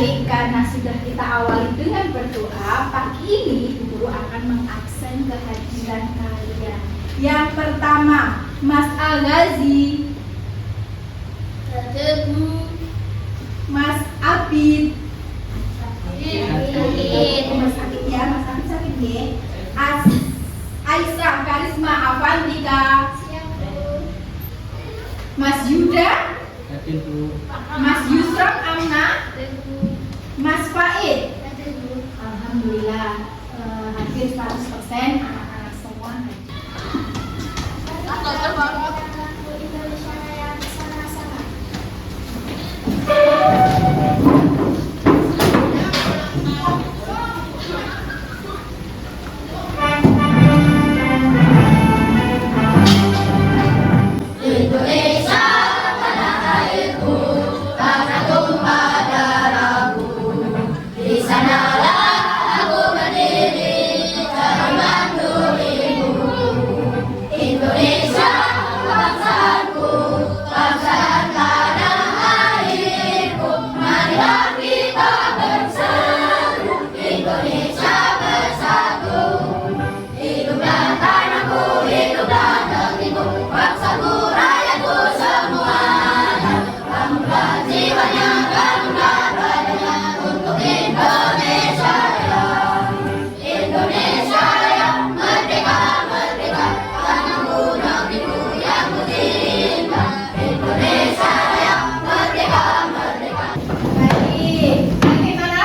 Baik, karena sudah kita awali dengan berdoa, pagi ini Ibu Guru akan mengabsen kehadiran kalian. Yang pertama, Mas Al-Ghazi, Hadir, Bu. Mas Abid, Sakit. Mas Abid ya, Mas Abid sakit ya. Aisyah Karisma Avantika, Siap, Bu. Mas Yuda, Hadir, Bu. Mas Yusra Amna, Hadir, Bu. Mas Faid. Hadir, Bu. Alhamdulillah hadir 100%, anak-anak semua hadir. Indonesia Raya bersama-sama. Baik, bagaimana?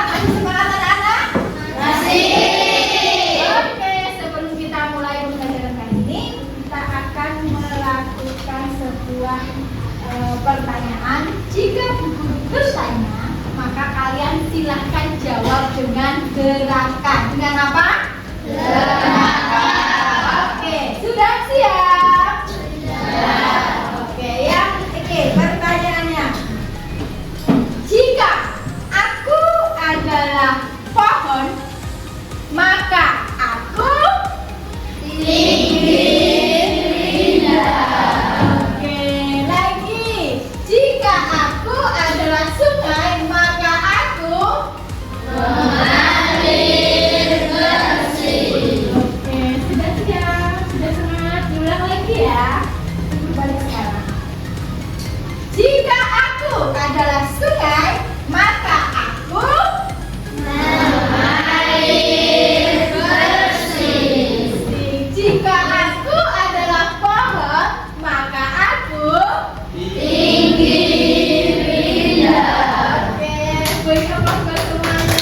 Masih semangat anak-anak? Masih. Oke, sebelum kita mulai pembelajaran kali ini, kita akan melakukan sebuah pertanyaan. Jika guru bertanya, maka kalian silahkan jawab dengan gerakan. Dengan apa? Gerakan. Oke, sudah siap? Sudah. Oke, pertanyaannya. Jika aku adalah pohon, maka aku tinggi rendah. Oke, lagi. Jika aku adalah sungai, maka aku mengalir bersih. Oke, sudah siap, sudah semangat. Diulang lagi ya. Balik sekarang. Jika aku adalah sungai, maka aku mengalir bersih. Jika aku adalah pohon, maka aku tinggi rendah. Oke, beri tepuk buat semuanya.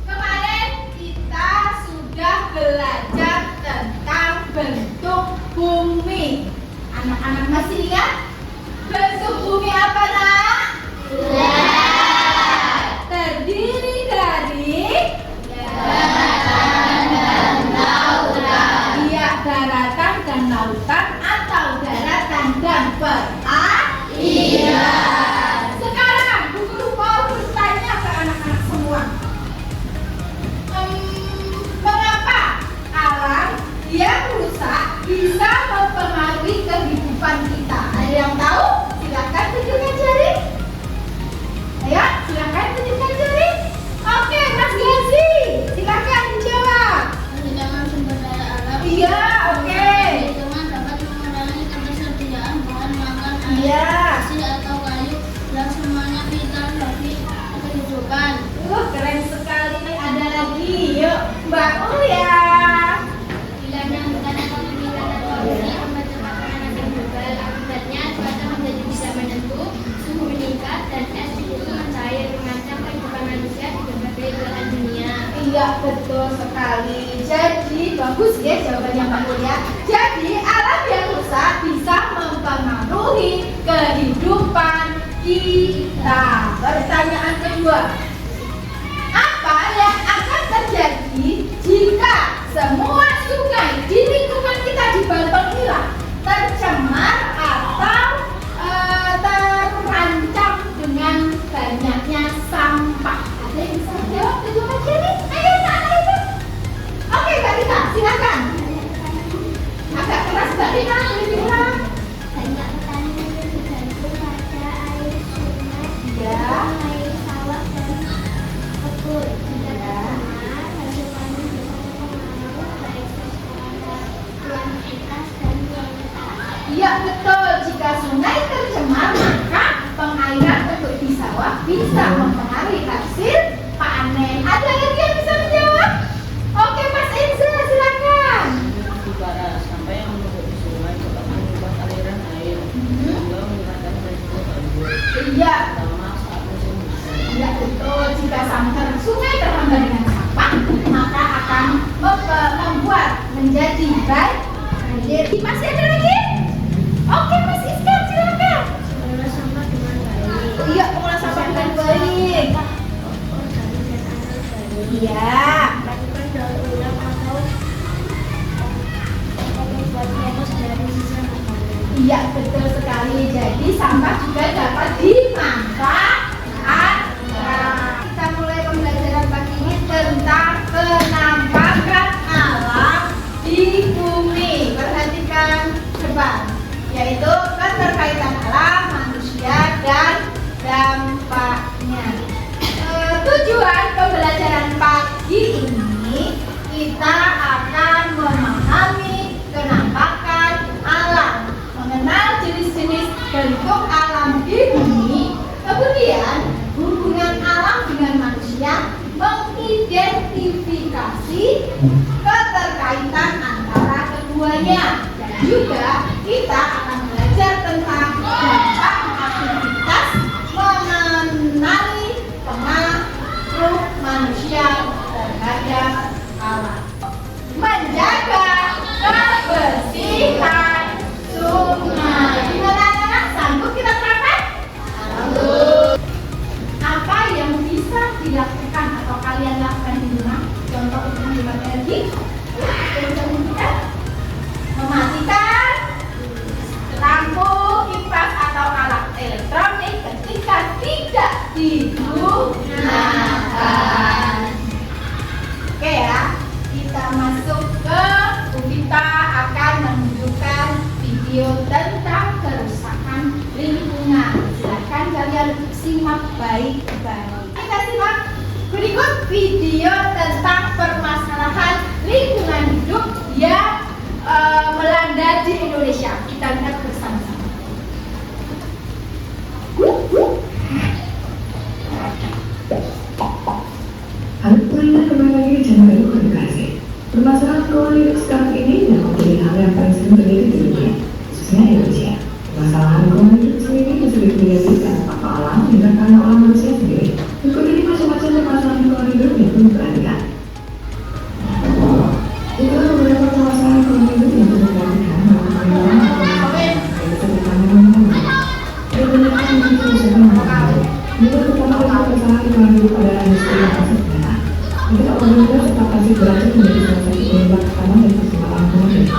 Kemarin kita sudah belajar tentang bentuk bumi. Anak-anak masih ingat? Bentuk bumi apa, Nak? Terdiri dari daratan dan lautan. Iya, daratan dan lautan atau daratan dan perairan. Sekarang Bu Guru mau bertanya ke anak-anak semua. Mengapa alam yang rusak bisa mempengaruhi kehidupan kita? Ada yang tahu? Silakan tunjukkan jari. Ayo, silakan tunjukkan jari. Oke, Mas Gazi, silakan dijawab. Perdagangan sumber daya alam. Iya, oke. Perhitungan dapat mengurangi ketersediaan bahan makan, Iya. air, besi atau kayu yang semuanya vital bagi kehidupan. Keren sekali. Ada lagi. Yuk, Mbak Uya. Hilangnya hutan atau peningkatan polusi mempercepat pemanasan global. Akibatnya cuaca menjadi tidak menentu, suhu meningkat, dan es itu mencair mengancam kehidupan manusia di berbagai belahan dunia. Iya, betul sekali. Jadi bagus ya jawabannya Mbak Uya. Jadi alam yang rusak bisa mempengaruhi kehidupan kita. Pertanyaan kedua. Apa yang akan terjadi jika semua sungai di lingkungan kita di Banten hilang, tercemar atau terancam dengan banyaknya sampah? Ada yang bisa jawab? Tunjukkan jari. Ayo, anak itu. Oke, Mbak Rita, silakan. Agak keras Mbak Rita, lebih keras. Banyak petani Iya. Iya betul. Jika sungai terhambat dengan sampah, maka akan membuat menjadi banjir. Masih ada lagi? Oke, Mas Iskar, silakan. Mengelola sampah dengan baik. Iya, mengelola sampah dengan baik. Iya. Lakukan daur ulang atau membuat kompos dari sisa makanan. Iya, betul sekali. Jadi sampah juga dapat dimanfaatkan. Kita mulai pembelajaran pagi ini tentang penampakan alam di bumi. Perhatikan depan, yaitu keterkaitan alam, manusia, dan dampaknya. Tujuan pembelajaran pagi ini kita akan memahami penampakan alam, mengenal jenis-jenis bentuk alam di bumi, kemudian hubungan alam dengan manusia, mengidentifikasi keterkaitan antara keduanya, dan juga kita akan belajar tentang dampak aktivitas mengenali pengaruh manusia terhadap alam. Menjaga kebersihan sungai. Gimana anak-anak? Sanggup kita terapkan? Sanggup. Apa yang bisa dilakukan atau kalian lakukan di rumah? Contoh untuk menghemat energi? Yang bisa dilakukan? Mematikan lampu, kipas atau alat elektronik ketika tidak digunakan. Oke ya, kita masuk ke kita akan menunjukkan video tentang kerusakan lingkungan. Silakan kalian simak baik-baik. Kita simak berikut video tentang permasalahan lingkungan hidup yang melanda di Indonesia. Kita lihat bersama-sama. Hal kuliner kembali lagi di channel edukasi. Permasalahan kuliner sekarang ini memang menjadi hal yang paling sering terjadi di dunia, khususnya Indonesia. Permasalahan kuliner sendiri bisa menjadi karena faktor alam dan karena olah manusia sendiri. Berikut ini macam-macam permasalahan kuliner yang perlu diperhatikan. Itulah beberapa permasalahan kuliner yang perlu diperhatikan dalam pengelolaan yang bisa ditangani. Kebanyakan yang diselesaikan dengan Yang pertama adalah permasalahan kuliner pada industri yang masih benar. Kita organisasi serta plastik beracun menjadi salah satu penyebab utama dari permasalahan kuliner.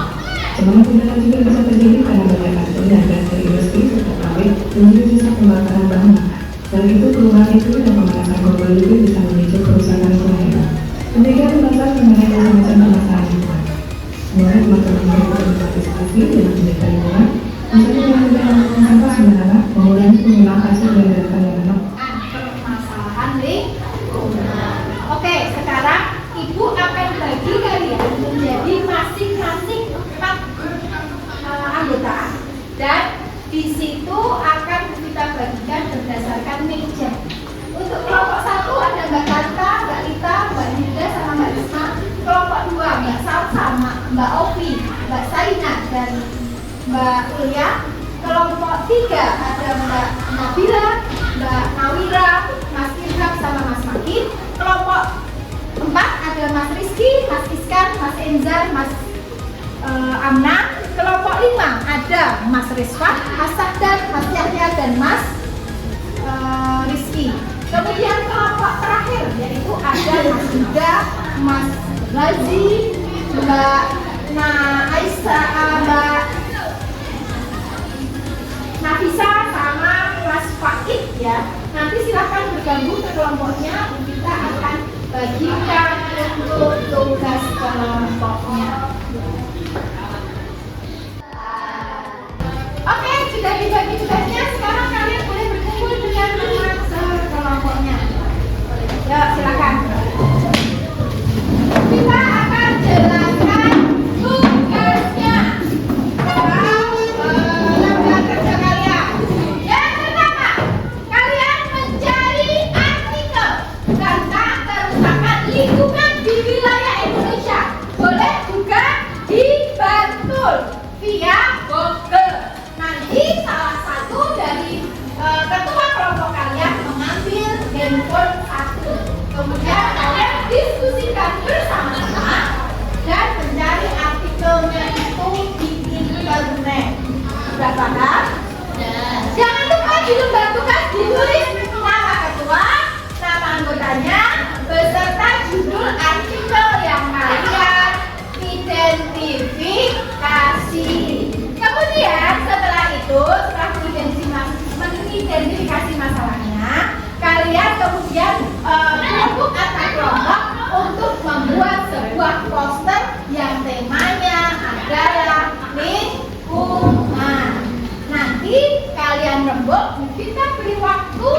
Semangat tindakan juga bisa terjadi karena banyak dan gas dari industri serta pabrik menjadi sisa pembakaran bahan bakar. Selain itu, perubahan iklim dan pemanasan global juga bisa memicu kerusakan kuliner. Demikian pembahasan mengenai macam-macam permasalahan lingkungan. Semoga teman-teman dapat berpartisipasi dalam menjaga lingkungan, misalnya dengan melakukan sampah sembarangan, mengurangi penggunaan plastik dan gerakan yang benar. Permasalahan lingkungan. Oke, sekarang Ibu akan bagi kalian menjadi masing-masing 4 anggota, dan di situ akan kita bagikan berdasarkan meja. Untuk kelompok 1 ada Mbak Tanta, Mbak Lita, Mbak Dinda, sama Mbak Risma. Kelompok 2 Mbak Sal sama Mbak Ovi, Mbak Saina, dan Mbak Ulia. Kelompok 3 ada Mbak Nabila, Mbak Nawira, Mas Irham, sama Mas Makin. Kelompok 4 ada Mas Rizky, Mas Iskar, Mas Enzar, Mas Amna. Kelompok 5 ada Mas Rizwan, Mas Sahdar, Mas Yahya, dan Mas Rizky. Kemudian kelompok terakhir yaitu ada Mas Yuda, Mas Razi, Mbak Aisyah, Mbak Nafisa, sama Mas Fakih ya. Nanti silahkan bergabung ke kelompoknya. Kita akan bagikan untuk tugas kelompoknya. Oke, sudah dibagi tugasnya. Sekarang kalian boleh berkumpul dengan teman sekelompoknya. Ya, silakan. Kita akan jelaskan tugasnya. Laporan kerja kalian. Yang pertama, kalian mencari artikel tentang kerusakan lingkungan di wilayah Indonesia. Boleh juga di Bantul via Google. Nanti salah satu dari ketua kalian rembuk, kita beri waktu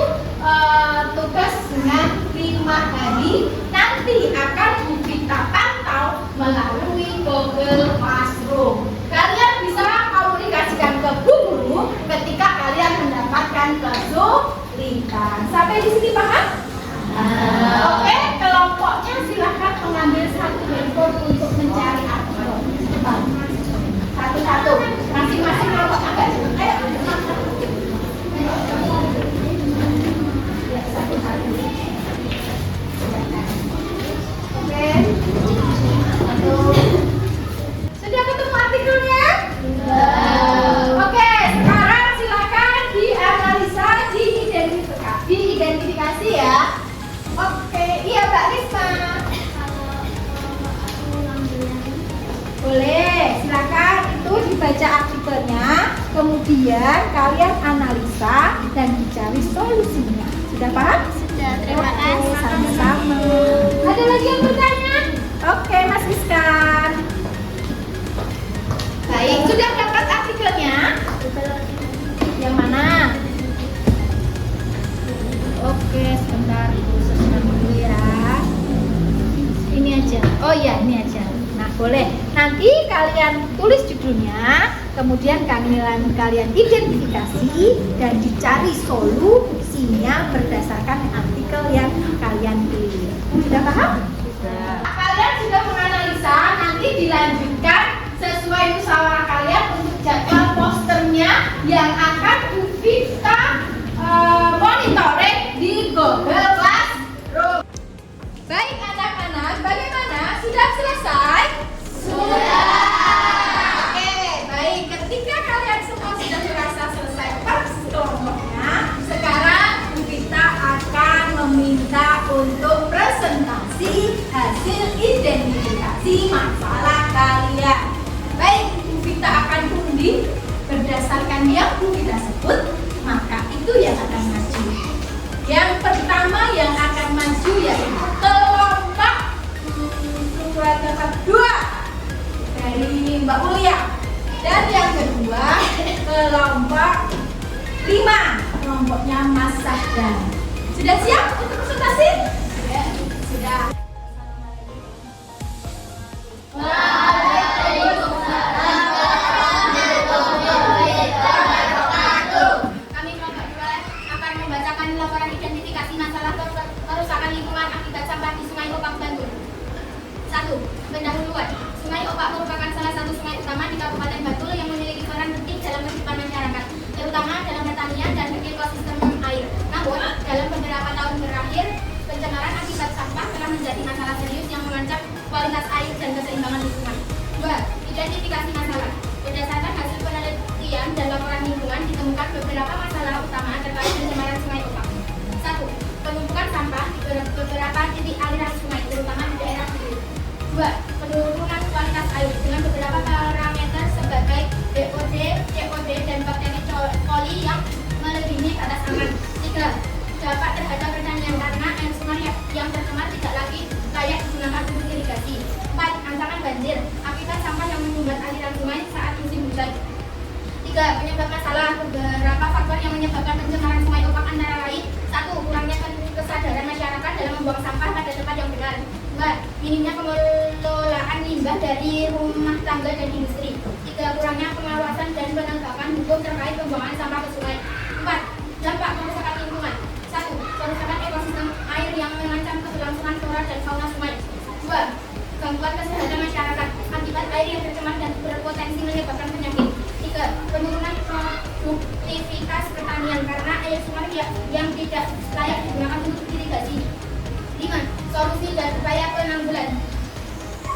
tugas dengan 5 hari. Nanti akan kita pantau melalui Google Classroom. Kalian bisa komunikasikan ke Bu Guru ketika kalian mendapatkan kesulitan. Sampai di sini paham? Oke, kelompoknya silahkan mengambil satu handphone untuk mencari artikel. Satu-satu, masing-masing kelompok agak cepat. Ayo. Ya, satu-satu. Oke. Satu. Sudah ketemu artikelnya? Oke, sekarang silakan dianalisa, diidentifikasi ya. Oke, iya Mbak Risma. Boleh, silakan itu dibaca artikelnya, kemudian kalian analisa dan dicari solusinya. Sudah paham? Sudah, terima kasih. Sama-sama. Ada lagi yang bertanya? Oke, Mas Iskan. Baik, sudah dapat artikelnya? Yang mana? Oke, sebentar Ibu sesuai dulu ya. Ini aja. Oh iya, ini aja. Nah, boleh. Nanti kalian tulis judulnya, kemudian kalian identifikasi dan dicari solusinya berdasarkan artikel yang kalian pilih. Sudah paham? Sudah. Kalian sudah menganalisa, nanti dilanjutkan sesuai musyawarah kalian untuk jadwal posternya yang akan kita monitoring di Google Classroom. Baik anak-anak, bagaimana? Sudah selesai? Sudah. Oke, baik. Ketika kalian semua sudah merasa selesai per kelompoknya, sekarang kita akan meminta untuk presentasi hasil identifikasi masalah kalian. Baik, kita akan undi berdasarkan yang kita sebut, maka itu yang akan maju. Yang pertama yang akan maju yaitu kelompok kedua dari Mbak Ulia, dan yang kedua kelompok 5, kelompoknya Mas Sahdan. Sudah siap untuk presentasi? Ya, sudah. Kami kelompok 2 akan membacakan laporan identifikasi masalah kerusakan lingkungan akibat sampah di Sungai Opak, Bantul. 1. Pendahuluan. Sungai Opak merupakan salah satu sungai utama di Kabupaten Bantul yang memiliki peran penting dalam kehidupan masyarakat, terutama dalam pertanian dan ekosistem air. Namun, dalam beberapa tahun terakhir, pencemaran akibat sampah telah menjadi masalah serius yang mengancam kualitas air dan keseimbangan lingkungan. 2. Identifikasi masalah. Berdasarkan hasil penelitian dan laporan lingkungan, ditemukan beberapa masalah utama terkait pencemaran Sungai Opak. 1. Penumpukan sampah di beberapa titik aliran sungai, terutama di daerah hilir. 2. Penurunan kualitas air dengan beberapa parameter sebagai BOD, COD, dan bakteri coli yang melebihi batas aman. 3. Dampak terhadap pertanian karena air sungai yang tercemar tidak lagi layak digunakan untuk irigasi. 4. Ancaman banjir akibat sampah yang menyumbat aliran sungai saat musim hujan. 3. Penyebab masalah. Beberapa faktor yang menyebabkan pencemaran Sungai Opak antara lain: 1. Kurangnya kesadaran masyarakat dalam membuang sampah pada tempat yang benar. 2. Minimnya pengelolaan limbah dari rumah tangga dan industri. 3. Kurangnya pengawasan dan penegakan hukum terkait pembuangan sampah ke sungai. 4. Dampak kerusakan lingkungan. 1. Kerusakan ekosistem air yang mengancam keberlangsungan flora dan fauna sungai. 2. Gangguan kesehatan masyarakat akibat air yang tercemar dan berpotensi menyebabkan penyakit. 3. Penurunan produktivitas pertanian karena air sungai yang tidak layak digunakan untuk irigasi. 5. Solusi dan upaya penanggulangan.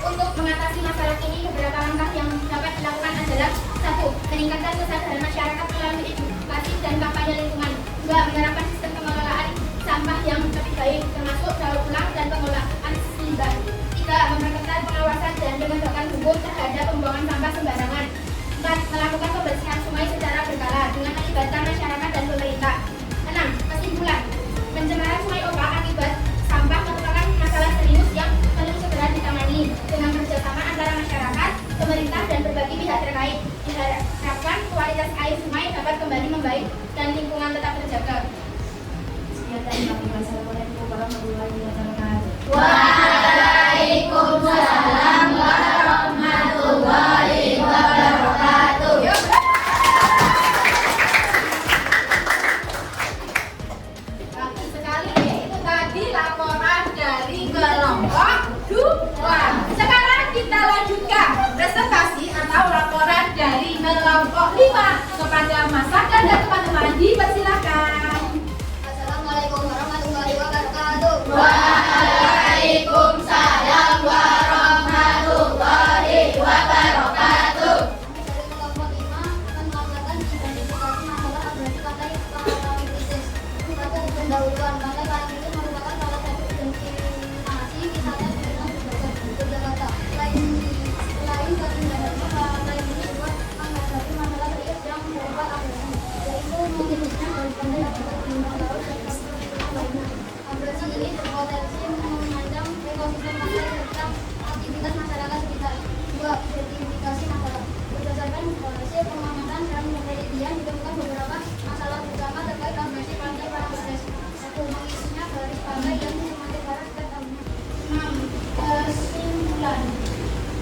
Untuk mengatasi masalah ini, beberapa langkah yang dapat dilakukan adalah: 1. Meningkatkan kesadaran masyarakat melalui edukasi dan kampanye lingkungan. 2. Menerapkan sistem pengelolaan sampah yang lebih baik, termasuk daur ulang dan pengelolaan limbah. 3. Memperketat pengawasan dan penegakan hukum terhadap pembuangan sampah sembarangan. 4. Melakukan pembersihan sungai secara berkala dengan melibatkan masyarakat dan pemerintah. 6. Kesimpulan: pencemaran Sungai Opak akibat sampah merupakan masalah serius yang perlu segera ditangani dengan kerjasama antara masyarakat, pemerintah, dan berbagai pihak terkait. Diharapkan kualitas air sungai dapat kembali membaik baik dan lingkungan tetap terjaga. Sekian dari kami. Wassalamualaikum warahmatullahi wabarakatuh. Waalaikumsalam warahmatullahi wabarakatuh. Bagus sekali, itu tadi laporan dari kelompok 2. Sekarang kita lanjutkan presentasi atau laporan dari kelompok 5 kepada masyarakat dan teman-teman. Dipersilakan. Assalamualaikum warahmatullahi wabarakatuh. Waalaikumsalam warahmatullahi wabarakatuh. Dari kelompok 5 akan melakukan identifikasi masalah abrasi pantai krisis. Satu, pendahuluan pantai krisis merupakan salah satu destinasi wisata turisme Yogyakarta. Selain keindahannya, pantai ini juga menghadapi masalah serius yang berupa abrasi, yaitu menghilusnya dari pantai akibat gelombang laut dan faktor lainnya. Abrasi ini berpotensi mengancam ekosistem pantai serta aktivitas masyarakat sekitar. 2. Identifikasi masalah. Berdasarkan hasil pengamatan dan penelitian ditemukan beberapa masalah utama terkait abrasi pantai Parangtritis. 1. Mengisinya garis pantai yang semakin barat setiap tahunnya. 6. Kesimpulan.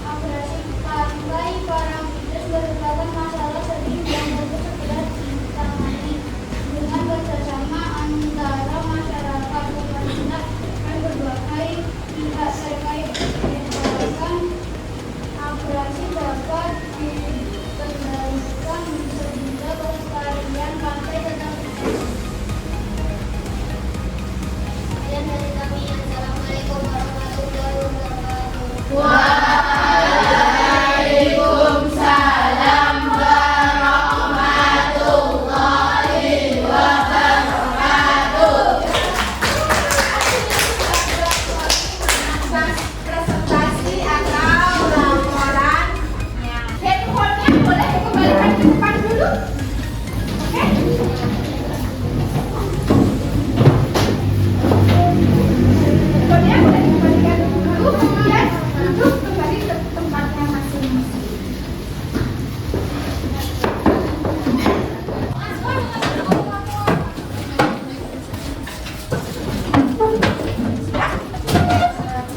Abrasi pantai Parangtritis merupakan masalah serius yang harus segera ditangani dengan kerjasama antara masyarakat, pemerintah, dan berbagai pihak terkait. Diharapkan abrasi dapat dikendalikan sehingga kelestarian pantai tetap terjaga. Sekian dari kami. Assalamualaikum warahmatullahi wabarakatuh. Waalaikumsalam warahmatullahi wabarakatuh. Presentasi atau laporannya. Handphonenya boleh dikembalikan ke depan dulu. Oke? Handphonenya boleh dikembalikan dulu, kemudian duduk kembali ke tempatnya masing-masing.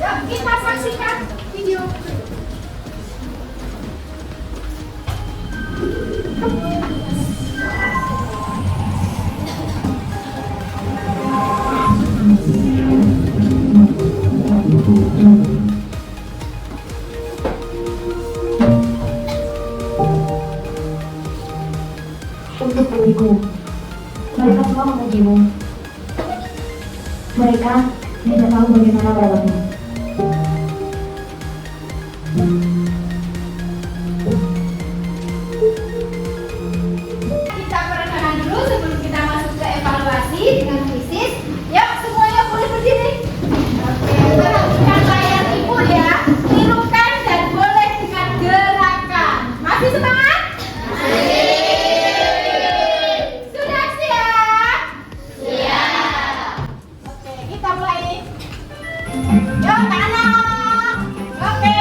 Yuk, kita saksikan video. Untuk diriku, mereka semua memujimu. Mereka tidak tahu bagaimana merawatmu. Kita perencanaan dulu sebelum kita masuk ke evaluasi dengan krisis. Yuk, semuanya boleh berdiri. Oke, perhatikan layar ibu ya. Tirukan dan boleh dengan gerakan. Masih semangat? Sudah siap? Siap. Oke, kita mulai. Yuk, kanan. Oke.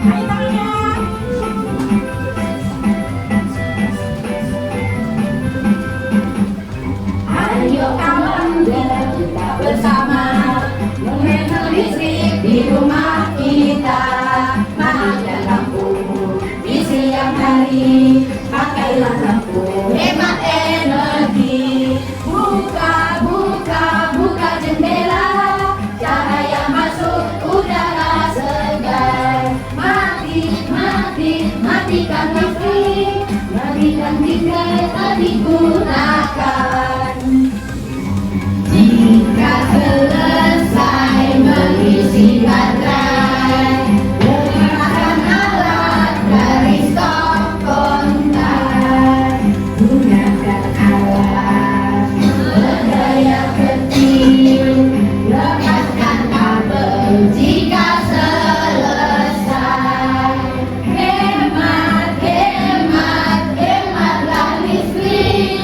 Ayo tangannya. Ayo kawan, kita bersama menghemat listrik di rumah kita. Matikan lampu di siang hari, pakailah lampu hemat energi. Buka jendela, cahaya masuk, udara segar. Matikan listrik, matikan listrik tak digunakan. Jika selesai mengisi baterai, letakkan alat dari stop kontak. Gunakan alat berdaya kecil, lepaskan kabel jika selesai. Hematlah listrik.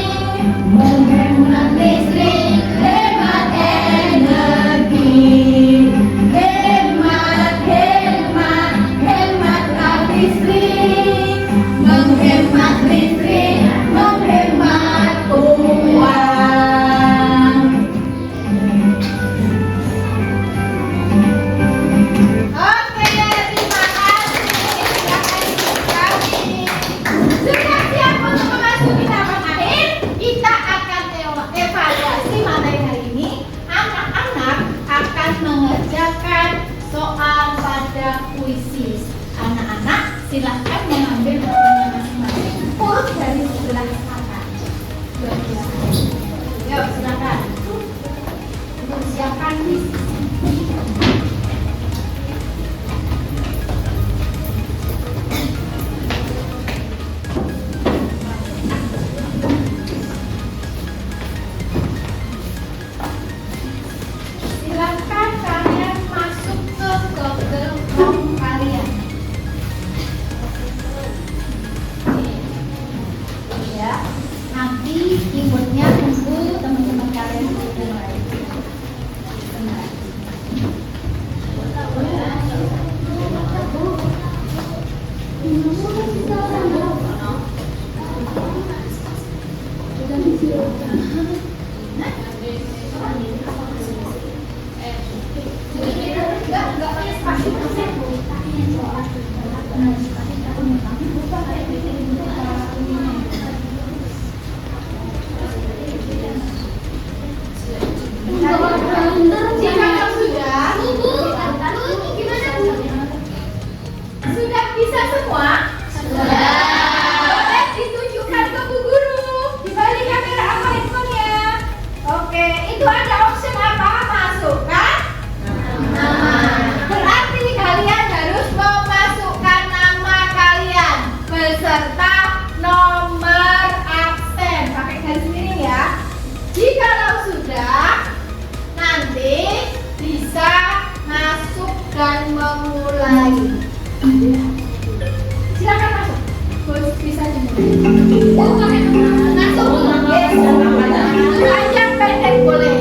Panjang pendek boleh.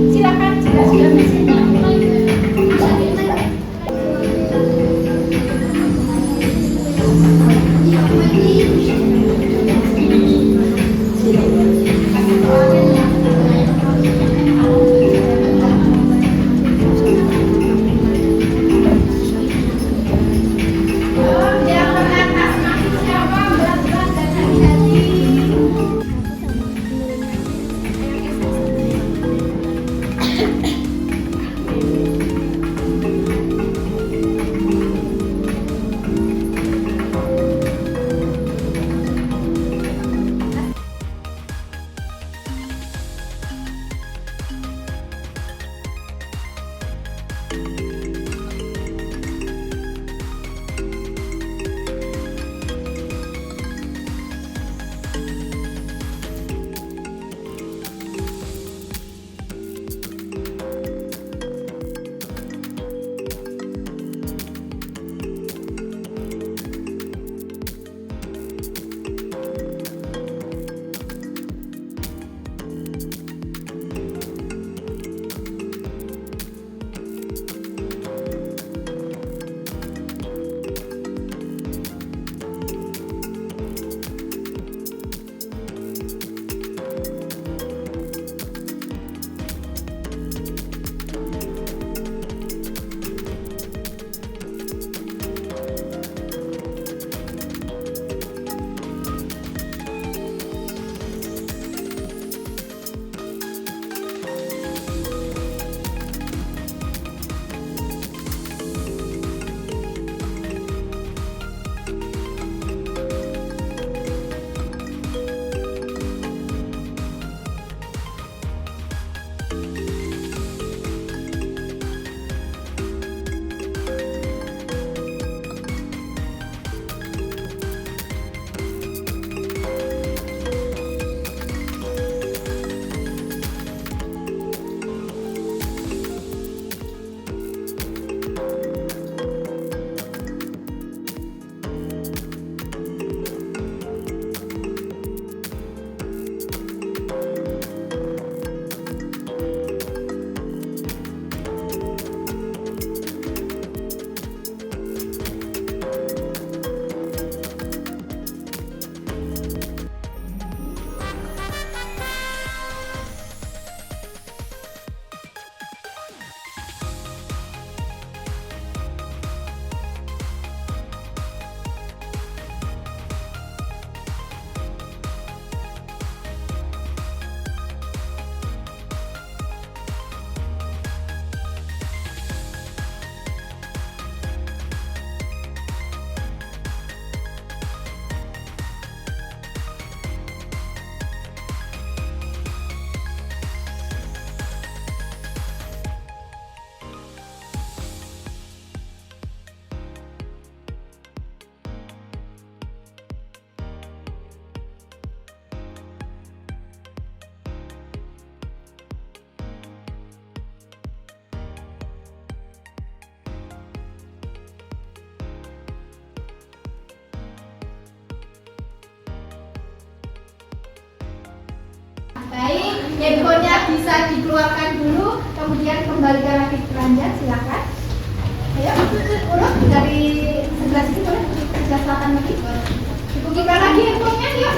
Silakan jika sudah bisa. Baik, handphonenya bisa dikeluarkan dulu, kemudian kembalikan lagi ke keranjang, silakan. Ayo, urut dari sebelah sini boleh, sebelah selatan lagi. Dibukikan lagi handphonenya, yuk.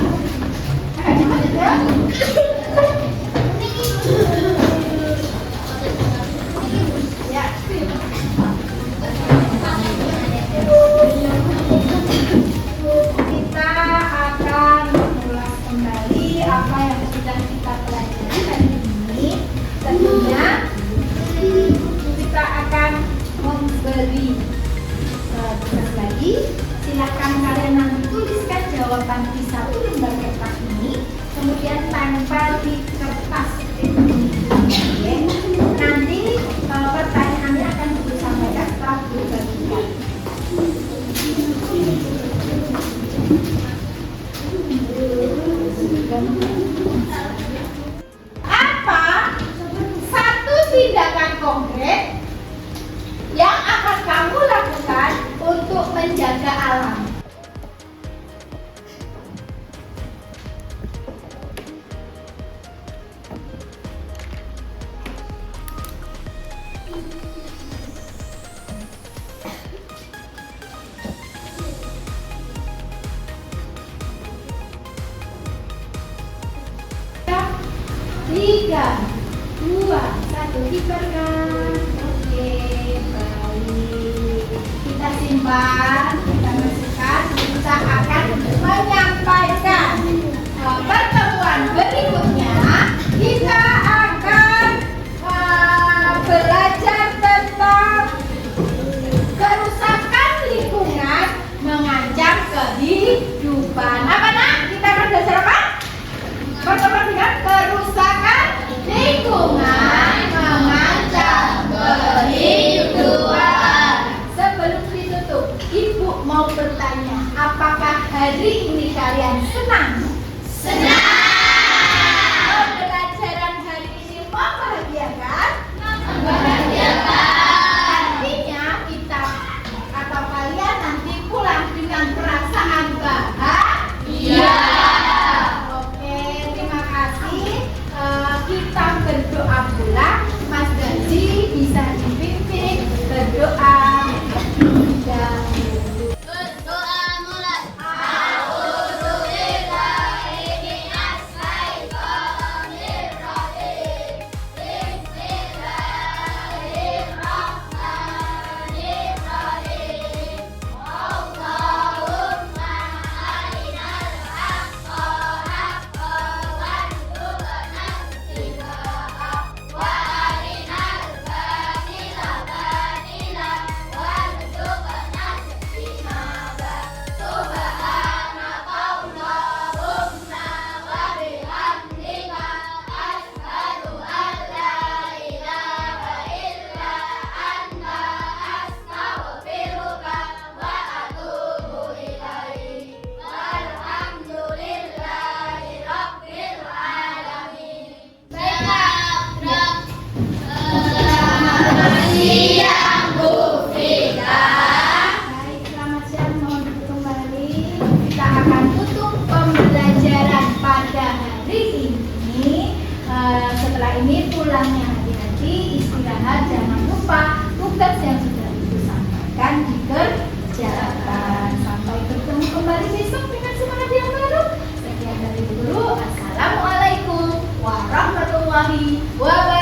Ya, kita akan mengulas kembali apa yang sudah kita pelajari hari ini. Tentunya kita akan memberi tugas lagi. Silakan kalian nanti tuliskan jawaban di satu lembar kertas ini, kemudian tempel di kertas ini. Oke. Nanti pertanyaannya akan Guru sampaikan setelah Guru bagikan. Apa satu tindakan konkret yang akan kamu lakukan untuk menjaga alam? 3, 2, 1, kibarkan. Oke, baik. Kita simpan, kita masukkan. Kita akan menyampaikan pertemuan berikutnya. Kita akan belajar tentang kerusakan lingkungan mengancam kehidupan. Apa nak? Kita akan belajar apa? Pertemuan dengan kerusakan lingkungan mengancam kehidupan. Sebelum ditutup, Ibu mau bertanya, apakah hari ini kalian senang? Senang. Pembelajaran hari ini membahagiakan? Membahagiakan. Artinya kita atau kalian nanti pulang dengan perasaan bahagia. Oke, terima kasih. Kita berdoa pula. Mas Gazi bisa dipimpin berdoa. Berdoa mulai. Baik, selamat siang, mohon duduk kembali. Kita akan tutup pembelajaran pada hari ini. Setelah ini pulangnya hati-hati, istirahat, jangan lupa tugas yang sudah Ibu sampaikan dikerjakan. Sampai bertemu kembali besok dengan semangat yang baru. Sekian dari guru. Assalamualaikum warahmatullahi wabarakatuh.